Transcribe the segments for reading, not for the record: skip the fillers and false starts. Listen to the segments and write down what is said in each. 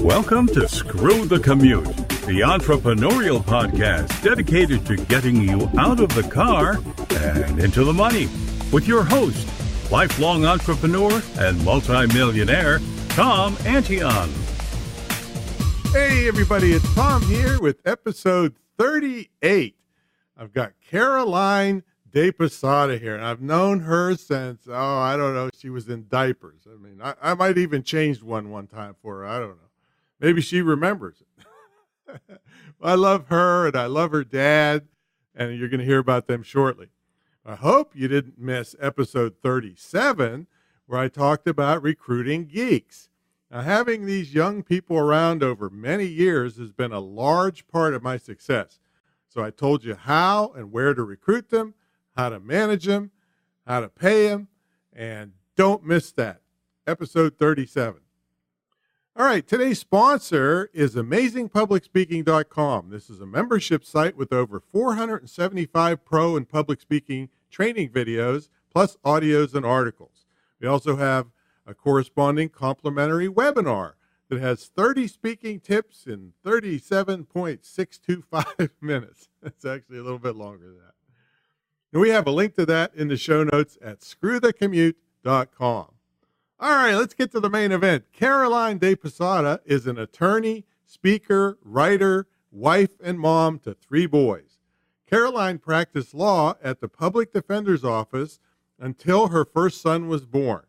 Welcome to Screw the Commute, the entrepreneurial podcast dedicated to getting you out of the car and into the money. With your host, lifelong entrepreneur and multimillionaire, Tom Antion. Hey everybody, it's Tom here with episode 38. I've got Caroline dePosada here, and I've known her since, I don't know, she was in diapers. I mean, I might even changed one time for her. I don't know. Maybe she remembers it. I love her, and I love her dad, and you're going to hear about them shortly. I hope you didn't miss episode 37, where I talked about recruiting geeks. Now, having these young people around over many years has been a large part of my success. So I told you how and where to recruit them, how to manage them, how to pay them, and don't miss that. Episode 37. All right, today's sponsor is AmazingPublicSpeaking.com. This is a membership site with over 475 pro and public speaking training videos, plus audios and articles. We also have a corresponding complimentary webinar that has 30 speaking tips in 37.625 minutes. That's actually a little bit longer than that. And we have a link to that in the show notes at screwthecommute.com. All right, let's get to the main event. Caroline dePosada is an attorney, speaker, writer, wife, and mom to 3 boys. Caroline practiced law at the Public Defender's Office until her first son was born.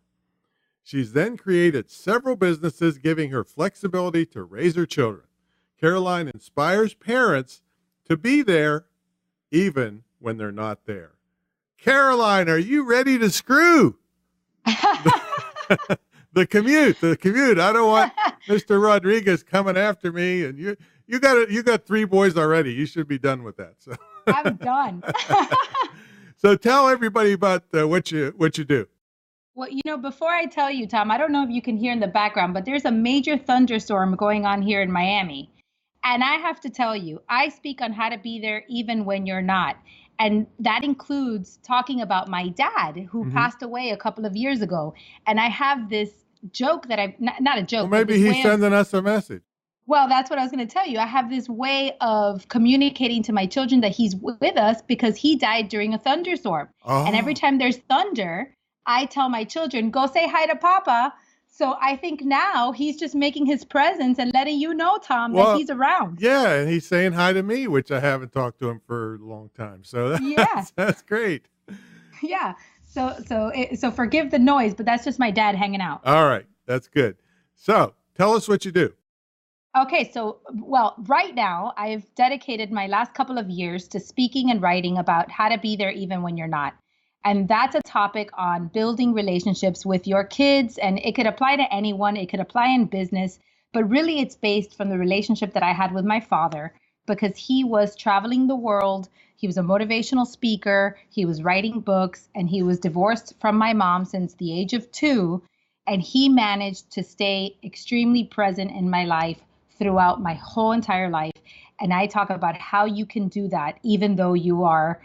She's then created several businesses, giving her flexibility to raise her children. Caroline inspires parents to be there even when they're not there. Caroline, are you ready to screw? The commute. I don't want Mr. Rodriguez coming after me. And you got 3 boys already. You should be done with that. So I'm done. So tell everybody about what you do. Well, before I tell you, Tom, I don't know if you can hear in the background, but there's a major thunderstorm going on here in Miami. And I have to tell you, I speak on how to be there even when you're not. And that includes talking about my dad, who passed away a couple of years ago. And I have this joke that not a joke. Well, maybe he's sending us a message. Well, that's what I was going to tell you. I have this way of communicating to my children that he's with us because he died during a thunderstorm. Oh. And every time there's thunder, I tell my children, go say hi to Papa. So I think now he's just making his presence and letting you know, Tom, that he's around. Yeah, and he's saying hi to me, which I haven't talked to him for a long time. So that's great. Yeah. So forgive the noise, but that's just my dad hanging out. All right. That's good. So tell us what you do. Okay. So, right now I've dedicated my last couple of years to speaking and writing about how to be there even when you're not. And that's a topic on building relationships with your kids. And it could apply to anyone. It could apply in business. But really, it's based from the relationship that I had with my father, because he was traveling the world. He was a motivational speaker. He was writing books, and he was divorced from my mom since the age of 2. And he managed to stay extremely present in my life throughout my whole entire life. And I talk about how you can do that, even though you are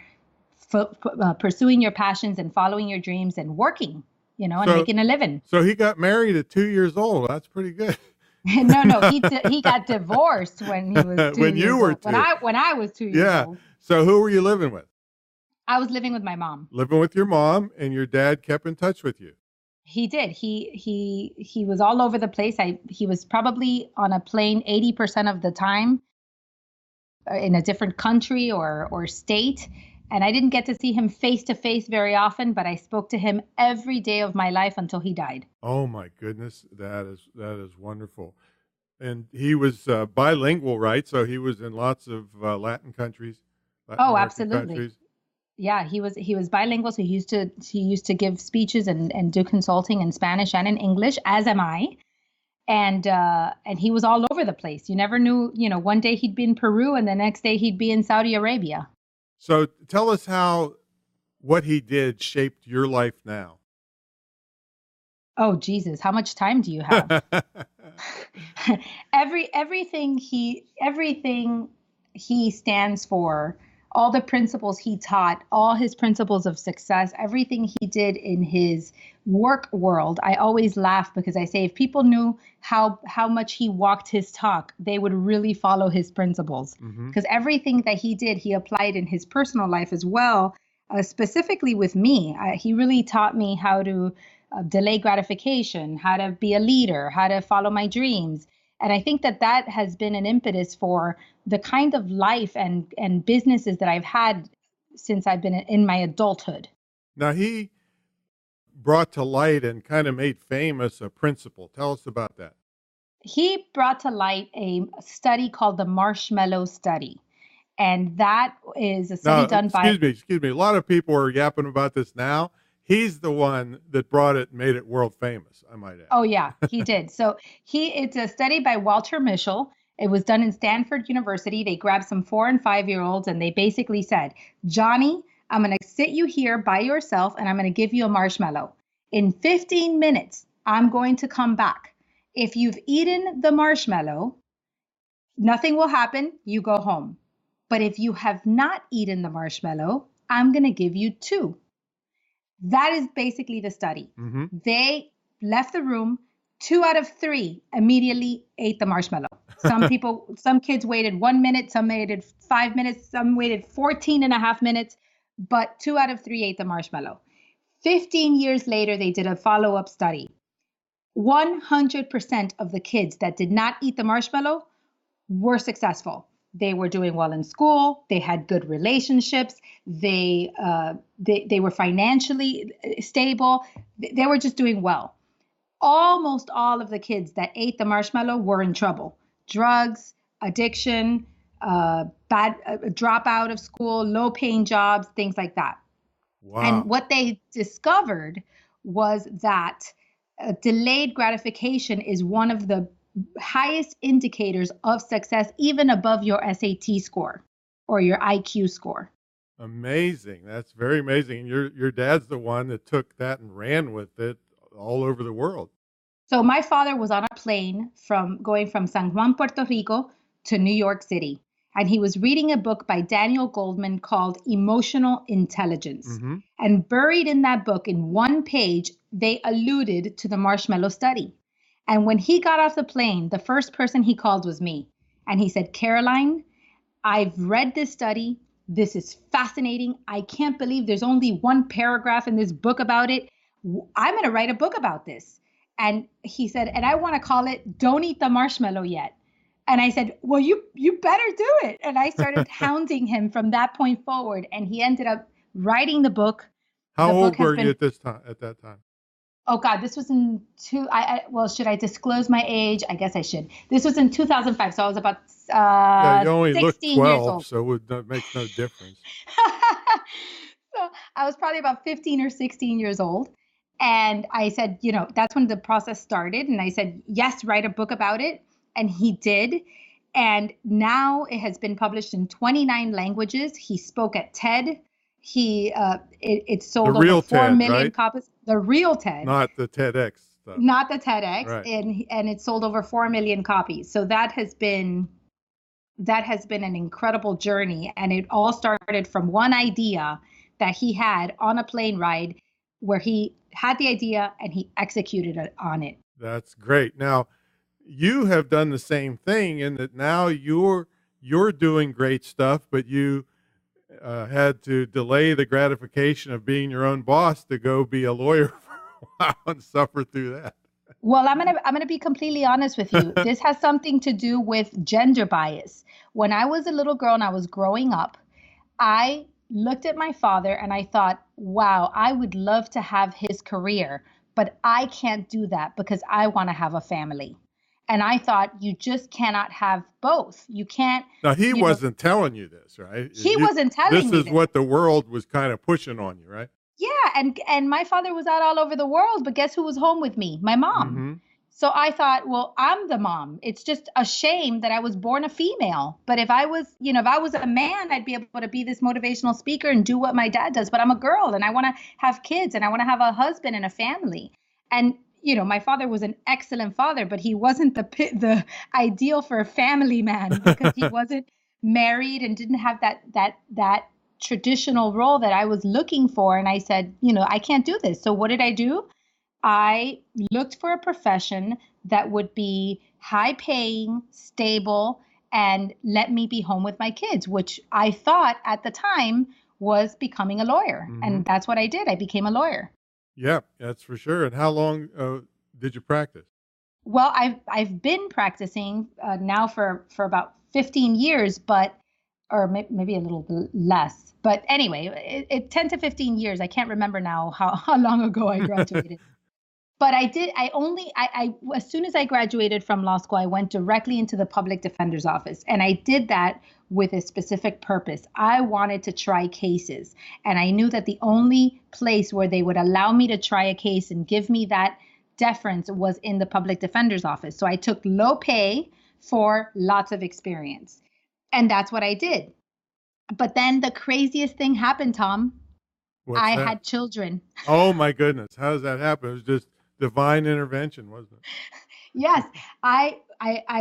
pursuing your passions and following your dreams and working, and making a living. So he got married at 2 years old. That's pretty good. No, he got divorced when he was 2 when years you were old. 2. When I was 2 years old. So who were you living with? I was living with my mom. Living with your mom, and your dad kept in touch with you. He did. He was all over the place. He was probably on a plane 80% of the time in a different country or state. And I didn't get to see him face to face very often, but I spoke to him every day of my life until he died. Oh my goodness, that is wonderful. And he was bilingual, right? So he was in lots of Latin countries. Absolutely. Countries. Yeah, he was bilingual. So he used to give speeches and do consulting in Spanish and in English, as am I. And he was all over the place. You never knew. One day he'd be in Peru, and the next day he'd be in Saudi Arabia. So tell us how what he did shaped your life now. Oh, Jesus, how much time do you have? everything he stands for all the principles he taught, all his principles of success, everything he did in his work world. I always laugh because I say if people knew how much he walked his talk, they would really follow his principles. Because everything that he did, he applied in his personal life as well, specifically with me. He really taught me how to delay gratification, how to be a leader, how to follow my dreams. And I think that has been an impetus for the kind of life and businesses that I've had since I've been in my adulthood. Now, he brought to light and kind of made famous a principle. Tell us about that. He brought to light a study called the Marshmallow Study. And that is a study done by... Excuse me. A lot of people are yapping about this now. He's the one that brought it and made it world famous, I might add. Oh, yeah, he did. So it's a study by Walter Mischel. It was done in Stanford University. They grabbed some 4 and 5-year-olds and they basically said, Johnny, I'm going to sit you here by yourself and I'm going to give you a marshmallow. In 15 minutes, I'm going to come back. If you've eaten the marshmallow, nothing will happen. You go home. But if you have not eaten the marshmallow, I'm going to give you 2. That is basically the study. They left the room. 2 out of 3 immediately ate the marshmallow. Some kids waited 1 minute, some waited 5 minutes, some waited 14 and a half minutes, but 2 out of 3 ate the marshmallow. 15 years later, they did a follow-up study. 100% of the kids that did not eat the marshmallow were successful. They were doing well in school. They had good relationships. They were financially stable. They were just doing well. Almost all of the kids that ate the marshmallow were in trouble. Drugs, addiction, drop out of school, low-paying jobs, things like that. Wow. And what they discovered was that delayed gratification is one of the highest indicators of success, even above your SAT score or your IQ score. Amazing. That's very amazing. Your dad's the one that took that and ran with it all over the world. So my father was on a plane going from San Juan, Puerto Rico to New York City. And he was reading a book by Daniel Goleman called Emotional Intelligence. And buried in that book, in one page, they alluded to the marshmallow study. And when he got off the plane, the first person he called was me. And he said, Caroline, I've read this study. This is fascinating. I can't believe there's only one paragraph in this book about it. I'm going to write a book about this. And he said, and I want to call it Don't Eat the Marshmallow Yet. And I said, well, you better do it. And I started hounding him from that point forward. And he ended up writing the book. How old were you at that time? Oh, God, this was in should I disclose my age? I guess I should. This was in 2005. So I was about you only 16 looked 12, years old. so it makes no difference. So I was probably about 15 or 16 years old. And I said, that's when the process started. And I said, yes, write a book about it. And he did. And now it has been published in 29 languages. He spoke at TED. It sold over 4 million copies. The real TED. Not the TEDx stuff. Not the TEDx. Right. And it sold over 4 million copies. So that has been an incredible journey. And it all started from one idea that he had on a plane ride where he had the idea and he executed on it. That's great. Now, you have done the same thing in that now you're doing great stuff, but you had to delay the gratification of being your own boss to go be a lawyer for a while and suffer through that. Well, I'm gonna be completely honest with you. This has something to do with gender bias. When I was a little girl and I was growing up, I looked at my father and I thought, wow, I would love to have his career, but I can't do that because I want to have a family. And I thought, you just cannot have both. You can't. Now, he wasn't telling you this, right? He wasn't telling me this. This is what the world was kind of pushing on you, right? Yeah. And my father was out all over the world, but guess who was home with me? My mom. So I thought, well, I'm the mom. It's just a shame that I was born a female. But if I was a man, I'd be able to be this motivational speaker and do what my dad does. But I'm a girl and I want to have kids and I want to have a husband and a family. And my father was an excellent father, but he wasn't the ideal for a family man because he wasn't married and didn't have that traditional role that I was looking for. And I said, I can't do this. So what did I do? I looked for a profession that would be high paying, stable, and let me be home with my kids, which I thought at the time was becoming a lawyer. Mm-hmm. And that's what I did. I became a lawyer. Yeah, that's for sure. And how long did you practice? Well, I've been practicing now for about 15 years, or maybe a little bit less. But anyway, 10 to 15 years. I can't remember now how long ago I graduated. But as soon as I graduated from law school, I went directly into the public defender's office. And I did that with a specific purpose. I wanted to try cases. And I knew that the only place where they would allow me to try a case and give me that deference was in the public defender's office. So I took low pay for lots of experience. And that's what I did. But then the craziest thing happened, Tom. I had children. Oh, my goodness. How does that happen? It was just divine intervention, wasn't it? Yes. I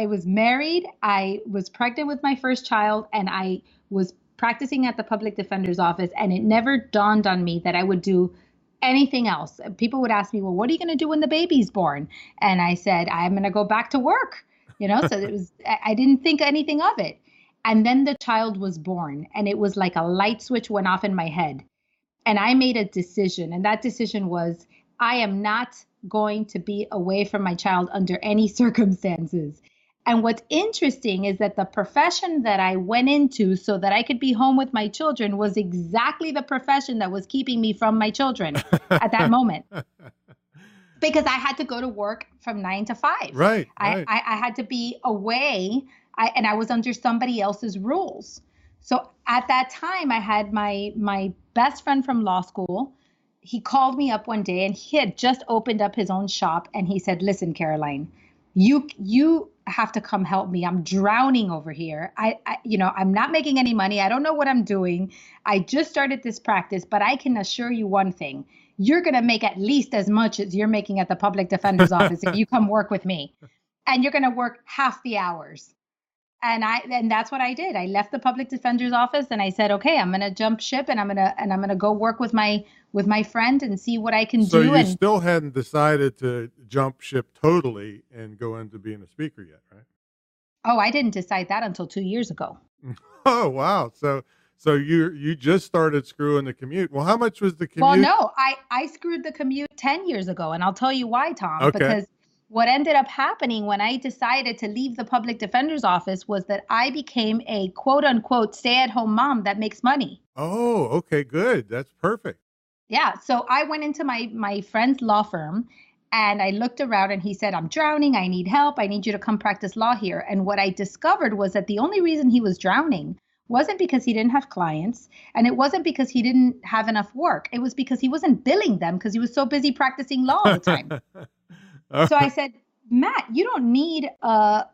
was married. I was pregnant with my first child, and I was practicing at the public defender's office. And it never dawned on me that I would do anything else. People would ask me, well, what are you going to do when the baby's born? And I said, I'm going to go back to work. So I didn't think anything of it. And then the child was born, and it was like a light switch went off in my head. And I made a decision, and that decision was, I am not going to be away from my child under any circumstances. And what's interesting is that the profession that I went into so that I could be home with my children was exactly the profession that was keeping me from my children at that moment. Because I had to go to work from 9 to 5. Right. I had to be away, and I was under somebody else's rules. So at that time, I had my best friend from law school. He called me up one day, and he had just opened up his own shop. And he said, listen, Caroline, you have to come help me. I'm drowning over here. I'm not making any money. I don't know what I'm doing. I just started this practice, but I can assure you one thing. You're going to make at least as much as you're making at the public defender's office if you come work with me. And you're going to work half the hours. And that's what I did. I left the public defender's office, and I said, okay, I'm going to jump ship, and I'm going to go work with my friend and see what I can do. So you still hadn't decided to jump ship totally and go into being a speaker yet, right? Oh, I didn't decide that until 2 years ago. Oh, wow. So you just started screwing the commute. Well, how much was the commute? Well, no, I screwed the commute 10 years ago, and I'll tell you why, Tom. Okay. Because what ended up happening when I decided to leave the public defender's office was that I became a quote unquote stay-at-home mom that makes money. Oh, okay, good. That's perfect. Yeah. So I went into my friend's law firm, and I looked around, and he said, I'm drowning. I need help. I need you to come practice law here. And what I discovered was that the only reason he was drowning wasn't because he didn't have clients, and it wasn't because he didn't have enough work. It was because he wasn't billing them because he was so busy practicing law all the time. So I said, Matt, you don't need a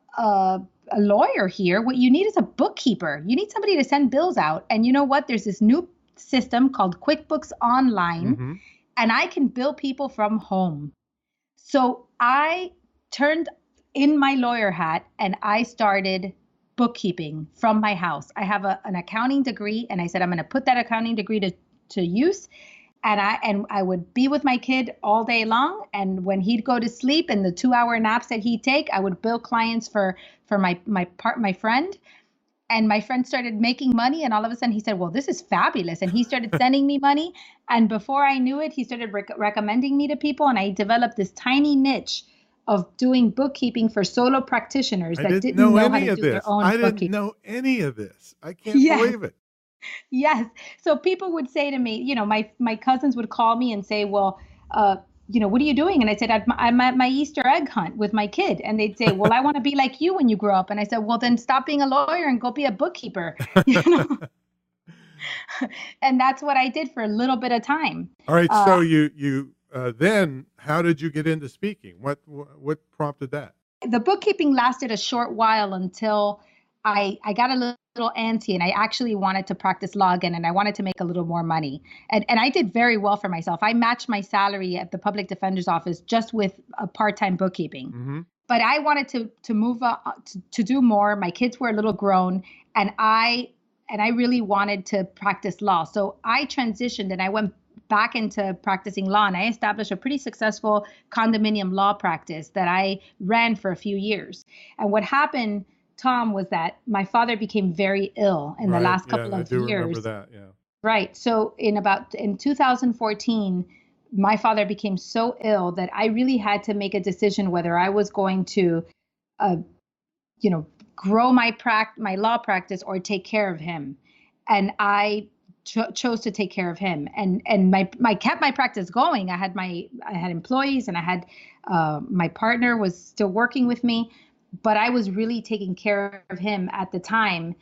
lawyer here. What you need is a bookkeeper. You need somebody to send bills out. And you know what? There's this new system called QuickBooks Online, and I can bill people from home. So I turned in my lawyer hat, and I started bookkeeping from my house. I have an accounting degree, and I said, I'm going to put that accounting degree to use. And I would be with my kid all day long. And when he'd go to sleep and the 2-hour naps that he'd take, I would bill clients for my friend. And my friend started making money. And all of a sudden he said, well, this is fabulous. And he started sending me money. And before I knew it, he started recommending me to people. And I developed this tiny niche of doing bookkeeping for solo practitioners that didn't know how to do their own bookkeeping. I didn't know any of this. I can't believe it. Yes. So people would say to me, my cousins would call me and say, well, what are you doing? And I said, I'm at my Easter egg hunt with my kid. And they'd say, well, I want to be like you when you grow up. And I said, well, then stop being a lawyer and go be a bookkeeper. And that's what I did for a little bit of time. All right. So you then how did you get into speaking? What prompted that? The bookkeeping lasted a short while until I got a little antsy, and I actually wanted to practice law again, and I wanted to make a little more money. And I did very well for myself. I matched my salary at the public defender's office just with a part-time bookkeeping. but I wanted to move on, to do more. My kids were a little grown, and I really wanted to practice law. So I transitioned and I went back into practicing law, and I established a pretty successful condominium law practice that I ran for a few years. And what happened, Tom, was that my father became very ill in the last couple of I do remember years. that. Yeah. Right. So in 2014, my father became so ill that I really had to make a decision whether I was going to, uh, grow my law practice or take care of him. And I chose to take care of him, and kept my practice going. I had employees, and I had my partner was still working with me, but I was really taking care of him at the time.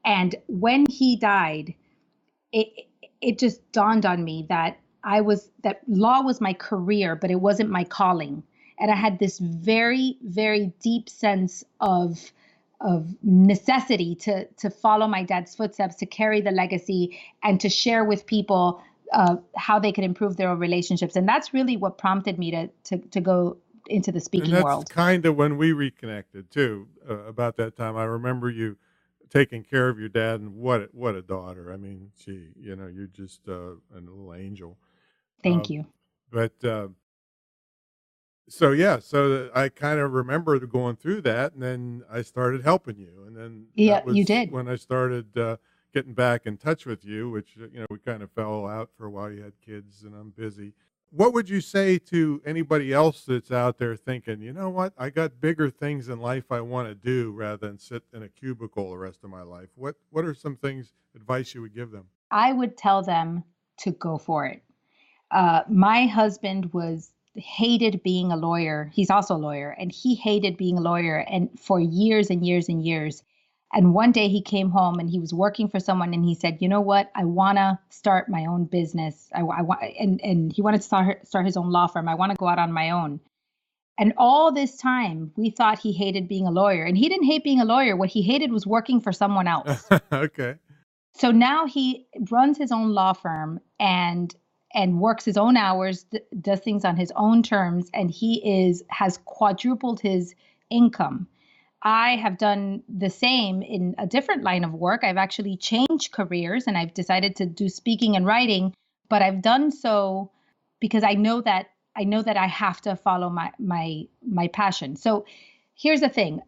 And when he died, it just dawned on me that that law was my career, but it wasn't my calling. And I had this very, very deep sense of necessity to follow my dad's footsteps, to carry the legacy, and to share with people how they could improve their own relationships. And that's really what prompted me to go into the speaking and that's world. kind of when we reconnected too. About that time, I remember you taking care of your dad, and what a daughter. I mean, you're just a little angel. Thank you. But so I kind of remember going through that, and then I started helping you, and then Yeah, that was you did. when I started getting back in touch with you, which we kind of fell out for a while. You had kids, and I'm busy. What would you say to anybody else that's out there thinking, you know what, I got bigger things in life I want to do rather than sit in a cubicle the rest of my life? What are some advice you would give them? I would tell them to go for it. My husband hated being a lawyer. He's also a lawyer, and he hated being a lawyer, and for years and years and years. And one day he came home and he was working for someone, and he said, you know what, I want to start my own business. I want, and he wanted to start his own law firm. I want to go out on my own. And all this time we thought he hated being a lawyer, and he didn't hate being a lawyer. What he hated was working for someone else. Okay. So now he runs his own law firm and works his own hours, does things on his own terms, and has quadrupled his income. I have done the same in a different line of work. I've actually changed careers, and I've decided to do speaking and writing, but I've done so because I know that I have to follow my passion. So here's the thing.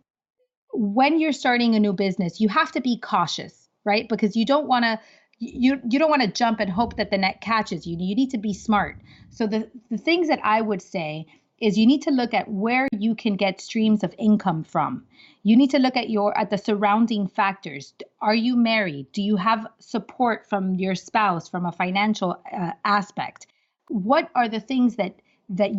When you're starting a new business, you have to be cautious, right? Because you don't want to jump and hope that the net catches you. You need to be smart. So the things that I would say is you need to look at where you can get streams of income from. You need to look at the surrounding factors. Are you married? Do you have support from your spouse from a financial aspect? What are the things that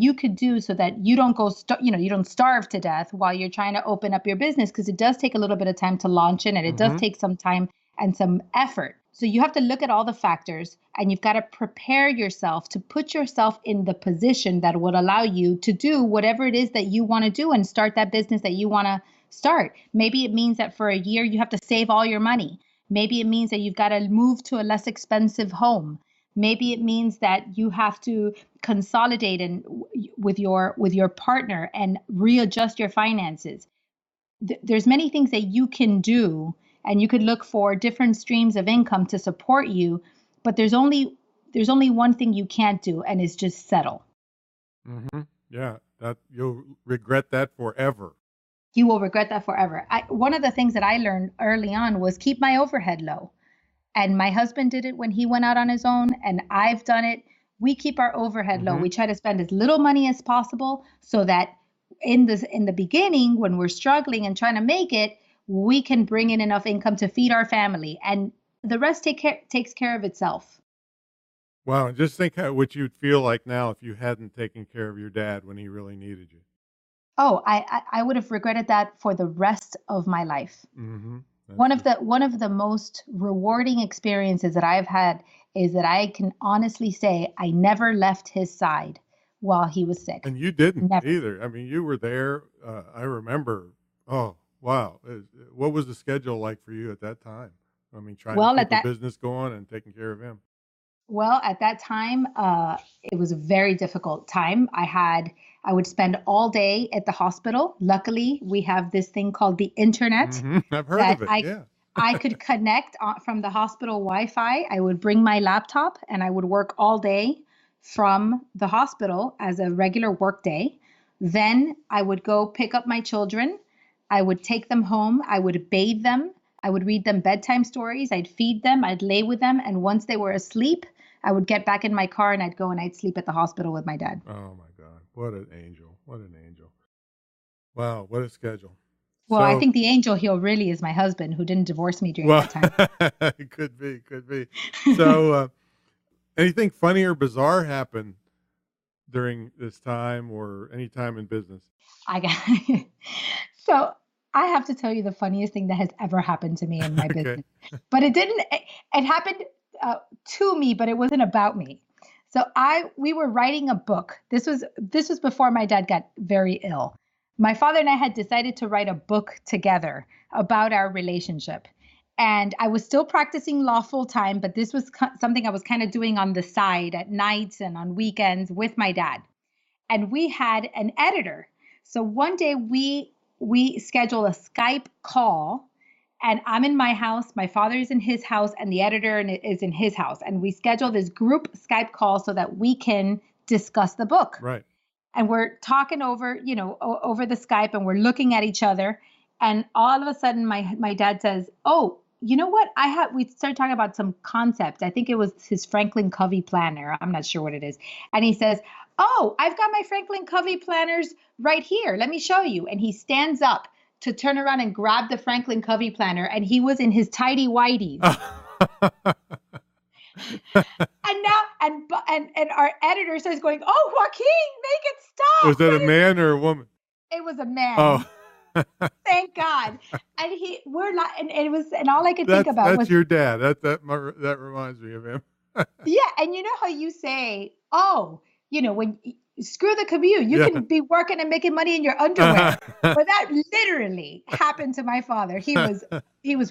you could do so that you don't you don't starve to death while you're trying to open up your business? Because it does take a little bit of time to launch it, and it does take some time and some effort. So you have to look at all the factors, and you've got to prepare yourself to put yourself in the position that would allow you to do whatever it is that you want to do and start that business that you want to start. Maybe it means that for a year you have to save all your money. Maybe it means that you've got to move to a less expensive home. Maybe it means that you have to consolidate with your partner and readjust your finances. There's many things that you can do, and you could look for different streams of income to support you, but there's only one thing you can't do, and it's just settle. Yeah, that you'll regret that forever. You will regret that forever. One of the things that I learned early on was keep my overhead low. And my husband did it when he went out on his own, and I've done it. We keep our overhead low. We try to spend as little money as possible so that in the beginning, when we're struggling and trying to make it, we can bring in enough income to feed our family, and the rest takes care of itself. Wow. And just think what you'd feel like now if you hadn't taken care of your dad when he really needed you. Oh, I would have regretted that for the rest of my life. One of the most rewarding experiences that I've had is that I can honestly say I never left his side while he was sick. And you didn't Never. either. I mean, you were there. I remember. Oh, wow. What was the schedule like for you at that time? I mean, trying to keep the business going and taking care of him. Well, at that time, it was a very difficult time. I would spend all day at the hospital. Luckily, we have this thing called the internet I've heard that of it. I Yeah. I could connect from the hospital Wi-Fi. I would bring my laptop and I would work all day from the hospital as a regular work day. Then I would go pick up my children. I would take them home. I would bathe them. I would read them bedtime stories. I'd feed them. I'd lay with them. And once they were asleep, I would get back in my car and I'd go and I'd sleep at the hospital with my dad. Oh my God. What an angel. What an angel. Wow. What a schedule. Well, I So, think the angel here really is my husband who didn't divorce me during well, that time. it could be, could be. So, anything funny or bizarre happen during this time or any time in business? I got so I have to tell you the funniest thing that has ever happened to me in my Okay. business, but it didn't. It happened to me, but it wasn't about me. So we were writing a book. This was before my dad got very ill. My father and I had decided to write a book together about our relationship. And I was still practicing law full time, but this was something I was kind of doing on the side at nights and on weekends with my dad. And we had an editor. So one day we schedule a Skype call, and I'm in my house, my father is in his house, and the editor is in his house. And we schedule this group Skype call so that we can discuss the book. Right. And we're talking over, over the Skype, and we're looking at each other. And all of a sudden, my dad says, "Oh, you know what? We started talking about some concept. I think it was his Franklin Covey planner. I'm not sure what it is." And he says, "Oh, I've got my Franklin Covey planners right here. Let me show you." And he stands up to turn around and grab the Franklin Covey planner. And he was in his tidy whities. And now, and our editor starts going, "Oh, Joaquin, make it stop." Was that a man or a woman? It was a man. Oh, Thank God. And we're not, and it was, and all I could think about that's was, your dad. That reminds me of him. yeah. And you know how you say, "Oh, when screw the commute, you Yeah. can be working and making money in your underwear." But that literally happened to my father. He was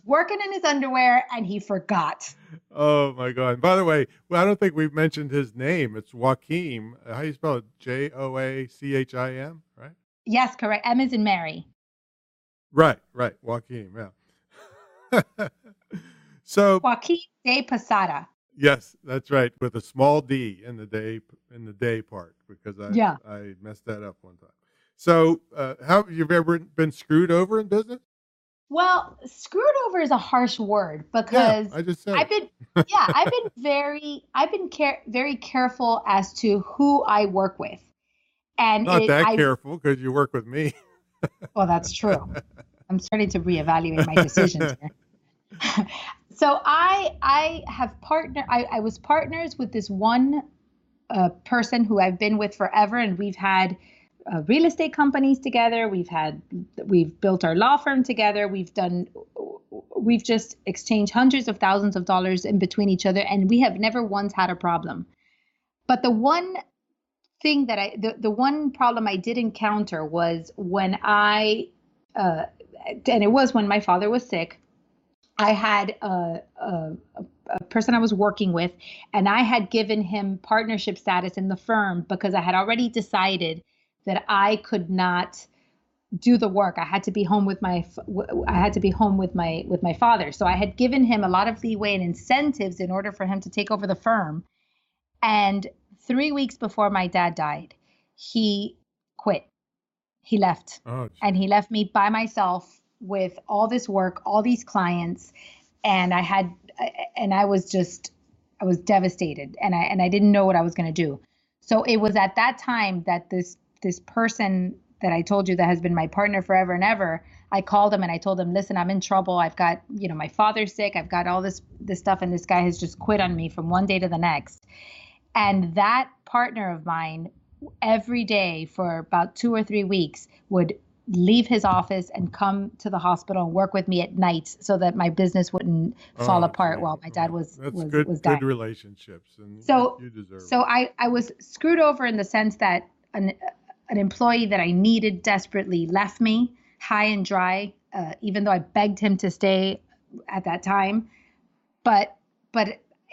working in his underwear and he forgot. Oh my God. And by the way, I don't think we've mentioned his name. It's Joaquim. How do you spell it? Joachim, right? Yes, correct. M is in Mary. Right. Joaquim, yeah. So, Joaquin dePosada. yes, that's right. With a small D in the day part, because Yeah. I messed that up one time. So, how have you ever been screwed over in business? Well, screwed over is a harsh word Yeah, because I just said I've it. been, yeah, I've been very careful as to who I work with. And Not that careful because you work with me. well, that's true. I'm starting to reevaluate my decisions here. So I was partners with this one person who I've been with forever, and we've had real estate companies together. We've built our law firm together. We've just exchanged hundreds of thousands of dollars in between each other, and we have never once had a problem. But the one thing the one problem I did encounter was when and it was when my father was sick. I had a person I was working with, and I had given him partnership status in the firm because I had already decided that I could not do the work. I had to be home with my father. So I had given him a lot of leeway and incentives in order for him to take over the firm. And 3 weeks before my dad died, he quit. He left. Oh, And he left me by myself with all this work, all these clients. And I was devastated, and I didn't know what I was going to do. So it was at that time that this person that I told you that has been my partner forever and ever, I called him and I told him, "Listen, I'm in trouble. I've got, my father's sick. I've got all this stuff, and this guy has just quit on me from one day to the next." And that partner of mine, every day for about 2 or 3 weeks, would leave his office and come to the hospital and work with me at nights so that my business wouldn't fall apart gee. while my dad was Good dying. relationships, and So you deserve so it. I was screwed over in the sense that an employee that I needed desperately left me high and dry, even though I begged him to stay at that time. But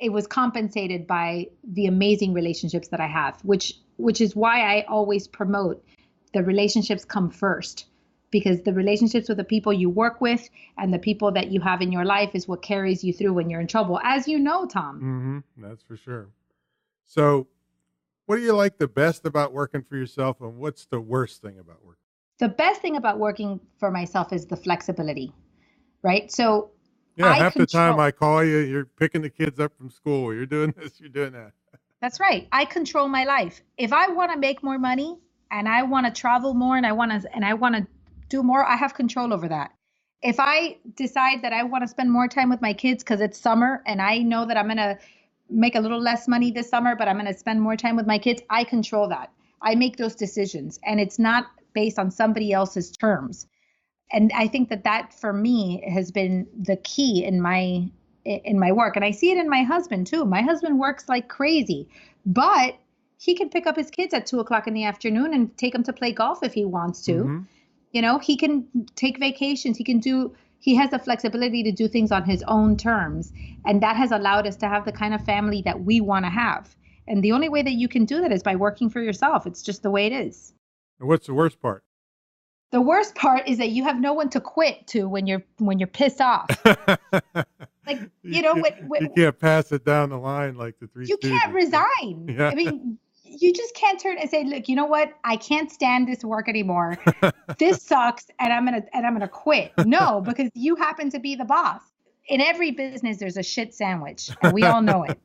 it was compensated by the amazing relationships that I have, which is why I always promote the relationships come first, because the relationships with the people you work with and the people that you have in your life is what carries you through when you're in trouble, as you know, Tom. That's for sure. So what do you like the best about working for yourself, and what's the worst thing about working? The best thing about working for myself is the flexibility, right? So yeah, half the time I call you, you're picking the kids up from school. You're doing this, you're doing that. That's right. I control my life. If I want to make more money and I want to travel more and I want to do more, I have control over that. If I decide that I want to spend more time with my kids because it's summer and I know that I'm going to make a little less money this summer, but I'm going to spend more time with my kids, I control that. I make those decisions, and it's not based on somebody else's terms. And I think that for me has been the key in my work. And I see it in my husband too. My husband works like crazy, but he can pick up his kids at 2:00 in the afternoon and take them to play golf if he wants to. You know, he can take vacations. He has the flexibility to do things on his own terms. And that has allowed us to have the kind of family that we want to have. And the only way that you can do that is by working for yourself. It's just the way it is. And what's the worst part? The worst part is that you have no one to quit to when you're pissed off. Like, you can't pass it down the line like the three. You can't resign. Yeah. I mean, you just can't turn and say, look, you know what? I can't stand this work anymore. This sucks, and I'm gonna quit. No, because you happen to be the boss. In every business, there's a shit sandwich, and we all know it.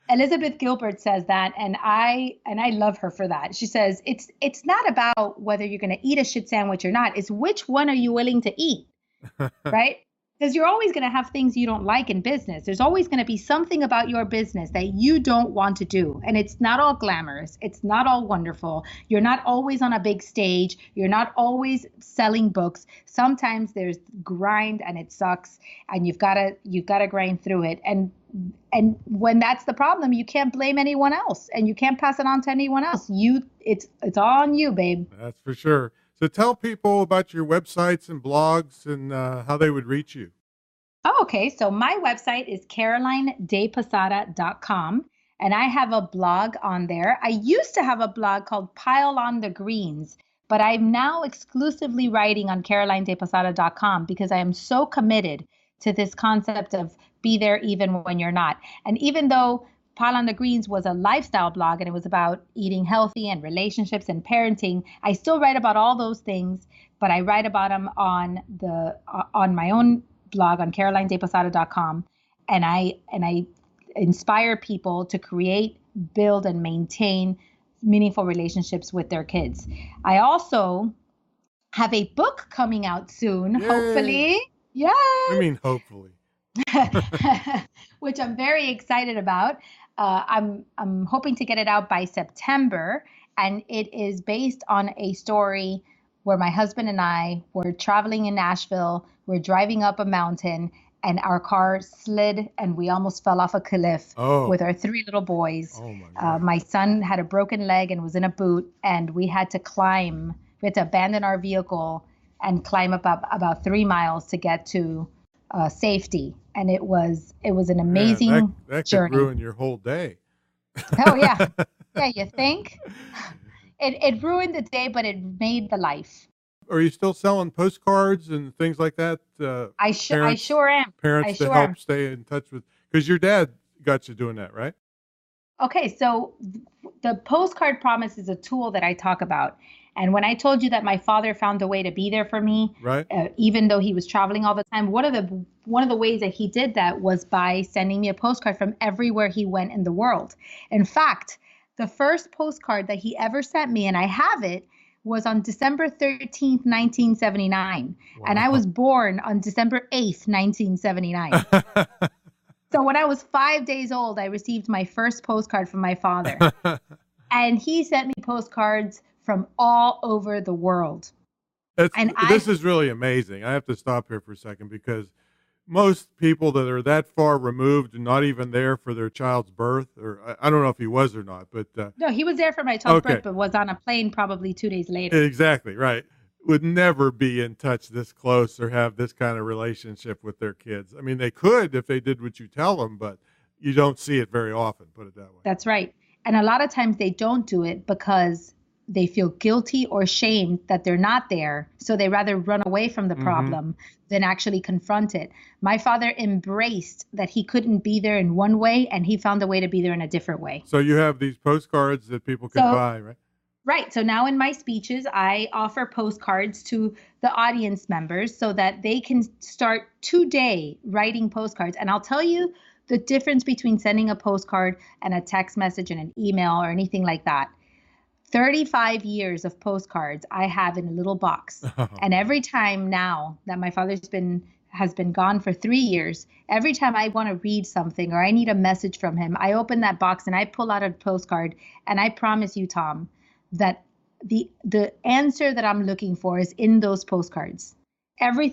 Elizabeth Gilbert says that, and I love her for that. She says it's not about whether you're going to eat a shit sandwich or not. It's which one are you willing to eat, right? Because you're always going to have things you don't like in business. There's always going to be something about your business that you don't want to do. And it's not all glamorous. It's not all wonderful. You're not always on a big stage. You're not always selling books. Sometimes there's grind and it sucks, and you've got to grind through it. And when that's the problem, you can't blame anyone else, and you can't pass it on to anyone else. It's all on you, babe. That's for sure. So tell people about your websites and blogs and how they would reach you. Oh, okay. So my website is dePosada.com, and I have a blog on there. I used to have a blog called Pile on the Greens, but I'm now exclusively writing on dePosada.com because I am so committed to this concept of be there even when you're not. And even though Pile on the Greens was a lifestyle blog and it was about eating healthy and relationships and parenting, I still write about all those things, but I write about them on my own blog on dePosada.com, and I inspire people to create, build, and maintain meaningful relationships with their kids. I also have a book coming out soon. Yay. Hopefully. Yeah. I mean, hopefully. Which I'm very excited about. I'm hoping to get it out by September, and it is based on a story where my husband and I were traveling in Nashville. We're driving up a mountain, and our car slid, and we almost fell off a cliff with our 3 little boys. Oh my God. My son had a broken leg and was in a boot, and we had to abandon our vehicle and climb up about 3 miles to get to safety. And it was an amazing that journey. Could ruin your whole day. Oh yeah. Yeah, you think? It ruined the day, but it made the life. Are you still selling postcards and things like that? I sure am. Parents to help stay in touch with, because your dad got you doing that, right? Okay, so the postcard promise is a tool that I talk about. And when I told you that my father found a way to be there for me, right, even though he was traveling all the time, one of the ways that he did that was by sending me a postcard from everywhere he went in the world. In fact, the first postcard that he ever sent me, and I have it, was on December 13th, 1979. Wow. And I was born on December 8th, 1979. So when I was 5 days old, I received my first postcard from my father. And he sent me postcards from all over the world. This is really amazing. I have to stop here for a second, because most people that are that far removed and not even there for their child's birth, or I don't know if he was or not, but no, he was there for my child's birth, but was on a plane probably 2 days later. Exactly right. Would never be in touch this close or have this kind of relationship with their kids. I mean, they could if they did what you tell them, but you don't see it very often, put it that way. That's right. And a lot of times they don't do it because they feel guilty or shamed that they're not there. So they rather run away from the problem than actually confront it. My father embraced that he couldn't be there in one way, and he found a way to be there in a different way. So you have these postcards that people can buy, right? Right. So now in my speeches, I offer postcards to the audience members so that they can start today writing postcards. And I'll tell you the difference between sending a postcard and a text message and an email or anything like that. 35 years of postcards I have in a little box. And every time now that my father's has been gone for 3 years, every time I want to read something or I need a message from him, I open that box and I pull out a postcard. And I promise you, Tom, that the answer that I'm looking for is in those postcards. Every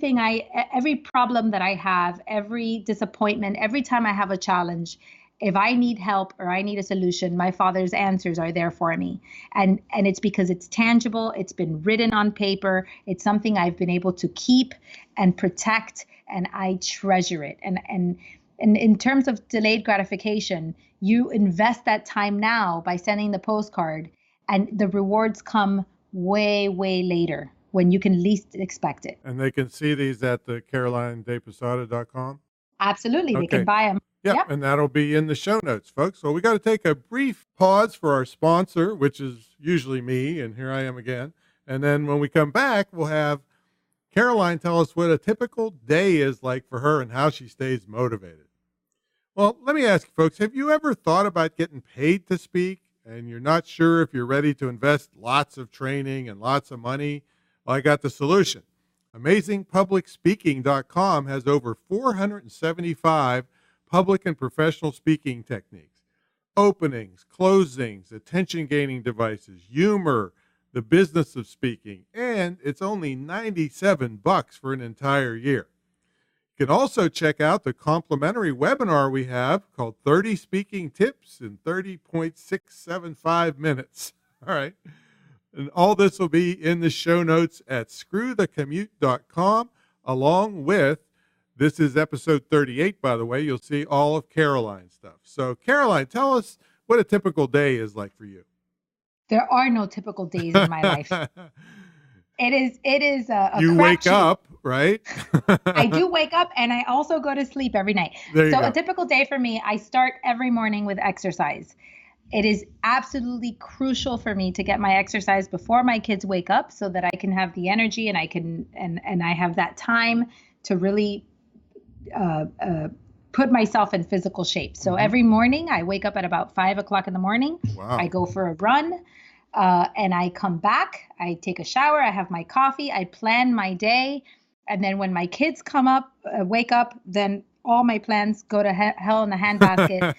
problem that I have, every disappointment, every time I have a challenge, if I need help or I need a solution, my father's answers are there for me. And it's because it's tangible, it's been written on paper, it's something I've been able to keep and protect, and I treasure it. And in terms of delayed gratification, you invest that time now by sending the postcard, and the rewards come way, way later when you can least expect it. And they can see these at the dePosada.com? Absolutely. Okay. They can buy them. Yep, and that'll be in the show notes, folks. Well, we got to take a brief pause for our sponsor, which is usually me, and here I am again. And then when we come back, we'll have Caroline tell us what a typical day is like for her and how she stays motivated. Well, let me ask you, folks, have you ever thought about getting paid to speak and you're not sure if you're ready to invest lots of training and lots of money? Well, I got the solution. AmazingPublicSpeaking.com has over 475 public and professional speaking techniques, openings, closings, attention-gaining devices, humor, the business of speaking, and it's only $97 for an entire year. You can also check out the complimentary webinar we have called 30 Speaking Tips in 30.675 minutes. All right. And all this will be in the show notes at screwthecommute.com, along with, this is episode 38, by the way. You'll see all of Caroline's stuff. So, Caroline, tell us what a typical day is like for you. There are no typical days in my life. It is a you wake up, right? I do wake up, and I also go to sleep every night. So a typical day for me, I start every morning with exercise. It is absolutely crucial for me to get my exercise before my kids wake up so that I can have the energy and I can and I have that time to really put myself in physical shape. So every morning I wake up at about 5 o'clock in the morning. Wow. I go for a run and I come back. I take a shower. I have my coffee. I plan my day. And then when my kids wake up, then all my plans go to hell in the handbasket.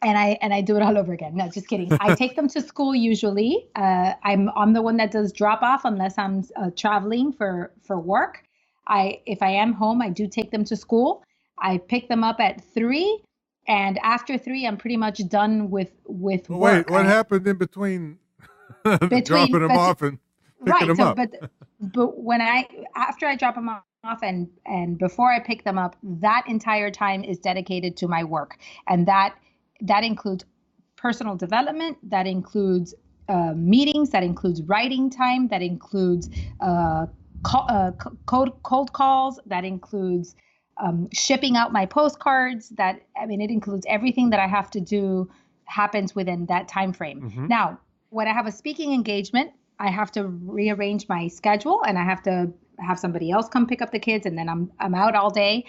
And I do it all over again. No, just kidding. I take them to school usually. I'm the one that does drop off unless I'm traveling for work. If I am home, I do take them to school. I pick them up at 3, and after 3, I'm pretty much done with work. Wait, what happened in between dropping them off and picking them up? But after I drop them off and before I pick them up, that entire time is dedicated to my work, and that includes personal development, that includes meetings, that includes writing time, that includes cold calls, that includes shipping out my postcards. It includes everything that I have to do happens within that time frame. Mm-hmm. Now, when I have a speaking engagement, I have to rearrange my schedule, and I have to have somebody else come pick up the kids, and then I'm out all day,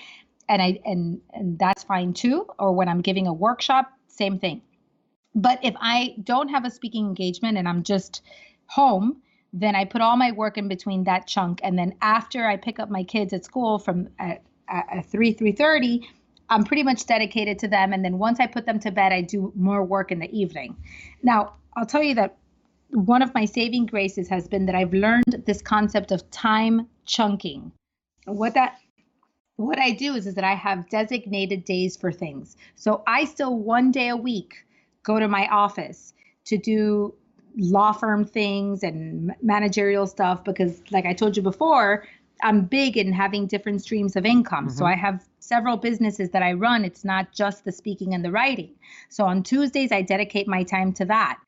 and that's fine too. Or when I'm giving a workshop, same thing. But if I don't have a speaking engagement and I'm just home, then I put all my work in between that chunk. And then after I pick up my kids at school at 3:30, I'm pretty much dedicated to them. And then once I put them to bed, I do more work in the evening. Now, I'll tell you that one of my saving graces has been that I've learned this concept of time chunking. What I do is that I have designated days for things. So I still 1 day a week go to my office to do law firm things and managerial stuff because, like I told you before, I'm big in having different streams of income. So I have several businesses that I run. It's not just the speaking and the writing. So on Tuesdays, I dedicate my time to that.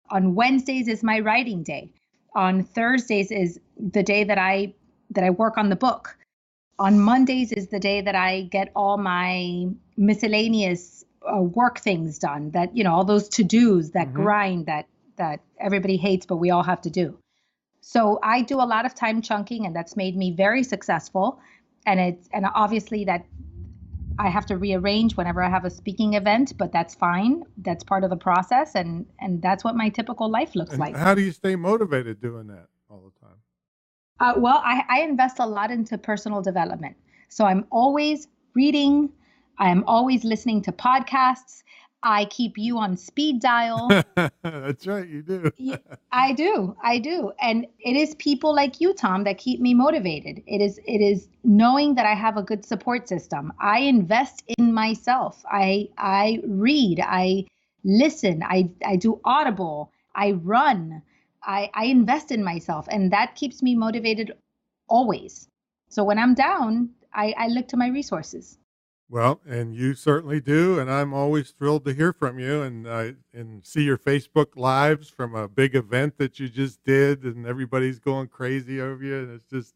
On Wednesdays is my writing day. On Thursdays is the day that I work on the book. On Mondays is the day that I get all my miscellaneous work things done, that, all those to-dos, that grind that everybody hates, but we all have to do. So I do a lot of time chunking, and that's made me very successful. And obviously that I have to rearrange whenever I have a speaking event, but that's fine. That's part of the process. And that's what my typical life looks like. How do you stay motivated doing that all the time? Well, I invest a lot into personal development. So I'm always reading. I'm always listening to podcasts. I keep you on speed dial. That's right, you do. I do. And it is people like you, Tom, that keep me motivated. It is knowing that I have a good support system. I invest in myself. I read, I listen, I do Audible, I run, I invest in myself, and that keeps me motivated always. So when I'm down, I look to my resources. Well, and you certainly do, and I'm always thrilled to hear from you and see your Facebook lives from a big event that you just did, and everybody's going crazy over you. And it's just,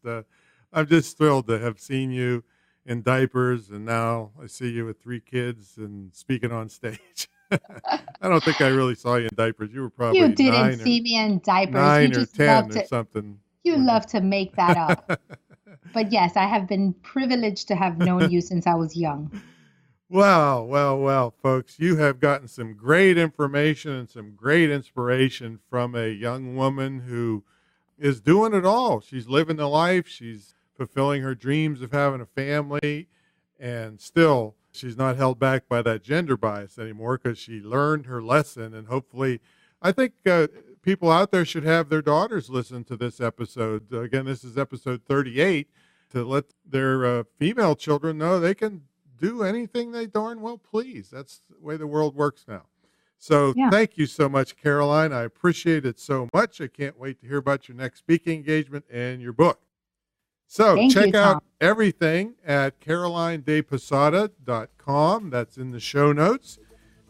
I'm just thrilled to have seen you in diapers, and now I see you with 3 kids and speaking on stage. I don't think I really saw you in diapers. You were probably You didn't see me in diapers. 9 you just or 10 loved or it. something. You love to make that up. But yes, I have been privileged to have known you since I was young. Well, folks, you have gotten some great information and some great inspiration from a young woman who is doing it all. She's living the life. She's fulfilling her dreams of having a family, and still she's not held back by that gender bias anymore because she learned her lesson. And hopefully, I think people out there should have their daughters listen to this episode. Again, this is episode 38, to let their female children know they can do anything they darn well please. That's the way the world works now. So Thank you so much, Caroline. I appreciate it so much. I can't wait to hear about your next speaking engagement and your book. So check out everything at CarolineDePosada.com. That's in the show notes.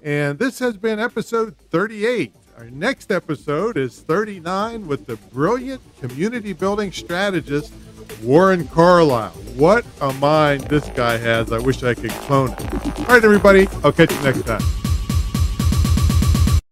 And this has been episode 38. Our next episode is 39 with the brilliant community building strategist, Warren Carlisle. What a mind this guy has. I wish I could clone it. All right, everybody. I'll catch you next time.